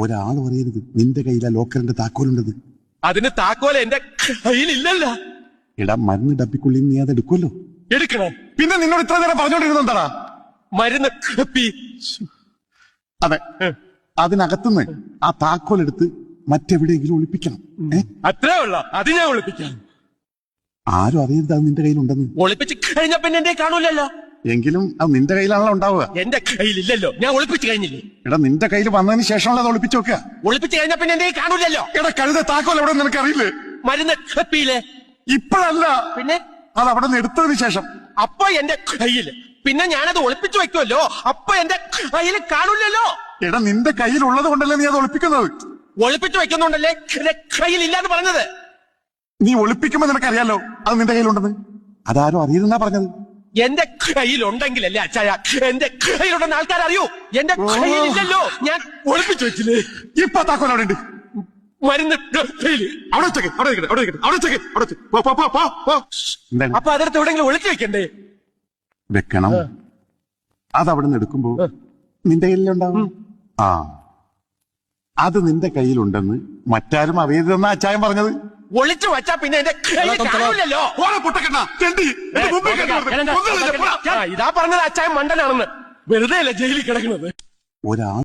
ഒരാൾ പറയരുത് നിന്റെ കയ്യിലാ ലോക്കറിന്റെ താക്കോലുണ്ടത്. അതിന് താക്കോൽ എന്റെ കയ്യിലില്ലല്ലോ. എടാ മരുന്ന് ഡപ്പിക്കുള്ളിൽ നീ അത് എടുക്കുമല്ലോ. എടുക്കണോ? പിന്നെ നിന്നോട് ഇത്ര നേരം പറഞ്ഞോണ്ടിരുന്നെന്താടാ? മരുന്ന് കപ്പി. അതെ, അതിനകത്തുനിന്ന് ആ താക്കോൽ എടുത്ത് മറ്റെവിടെയെങ്കിലും ഒളിപ്പിക്കണം. അത്രേ ഉള്ള അത് ഞാൻ ഒളിപ്പിക്കാം. ആരും അറിയരുത് അത് നിന്റെ കയ്യിലുണ്ടെന്ന്. ഒളിപ്പിച്ച് കഴിഞ്ഞ പിന്നെ എന്റെ കാണൂലല്ലോ. എങ്കിലും അത് നിന്റെ കയ്യിലാണല്ലോ ഉണ്ടാവുക. എന്റെ കയ്യിലില്ലല്ലോ, ഞാൻ ഒളിപ്പിച്ച് കഴിഞ്ഞില്ലേ. എടാ നിന്റെ കയ്യിൽ വന്നതിന് ശേഷമുള്ള അത് ഒളിപ്പിച്ചു വെക്കുക. ഒളിപ്പിച്ച് കഴിഞ്ഞ പിന്നെ എന്റെ കാണൂലല്ലോ. എടാ കഴുത താക്കോൽ എവിടെ നിനക്ക് അറിയില്ലേ? മരുന്ന് കപ്പിയില്ലേ? ഇപ്പോഴല്ല, പിന്നെ അത് അവിടെ നിന്ന് എടുത്തതിന് ശേഷം. അപ്പൊ എന്റെ കയ്യില്, പിന്നെ ഞാനത് ഒളിപ്പിച്ചു വെക്കുമല്ലോ, അപ്പൊ എന്റെ കയ്യിൽ കാണൂലല്ലോ. എടാ നിന്റെ കയ്യിലുള്ളത് കൊണ്ടല്ലേ നീ അത് ഒളിപ്പിക്കുന്നത്. ഒളിപ്പിച്ചു വെക്കുന്നുണ്ടല്ലേ എന്റെ കയ്യിലില്ലാന്ന് പറഞ്ഞത്. നീ ഒളിപ്പിക്കുമ്പോ നിനക്കറിയാലോ അത് നിന്റെ കയ്യിലുണ്ടെന്ന്. അതാരും അറിയുന്നാ പറഞ്ഞത്. എന്റെ കയ്യിലുണ്ടെങ്കിലല്ലേ അച്ചായ എന്റെ കയ്യിലുണ്ടെന്ന് ആൾക്കാരറിയൂ. എന്റെ കയ്യിലില്ലല്ലോ, ഞാൻ ഒളിപ്പിച്ചു വെച്ചില്ലേ. ഇപ്പൊ താക്കോൽ അവിടെ ഉണ്ട്. മരുന്ന് കയ്യില്. അവിടെ വെച്ചേക്ക്, അവിടെ വെക്കട്ടെ, അവിടെ വെക്കട്ടെ, അവിടെ വെച്ചേക്ക്, അവിടെ വെച്ച്. പോ, പോ, പോ, പോ, പോ. എന്താണ്? അപ്പൊ അതിടത്ത് എവിടെയെങ്കിലും ഒളിച്ചു വെക്കണ്ടേ? വെക്കണം. അതവിടെ നിന്ന് എടുക്കുമ്പോ നിന്റെ കയ്യിലുണ്ടാവും. ആ, അത് നിന്റെ കയ്യിലുണ്ടെന്ന് മറ്റാരും അറിയരുതെന്നാ അച്ചായൻ പറഞ്ഞത്. ഒളിച്ചു വച്ചാ പിന്നെ എന്റെ കയ്യിൽ കാണൂലല്ലോ. ഇതാ പറഞ്ഞത് അച്ചായൻ മണ്ടനാണെന്ന്. വെറുതെ അല്ല ജയിലിൽ കിടക്കുന്നത്. ഒരാൾ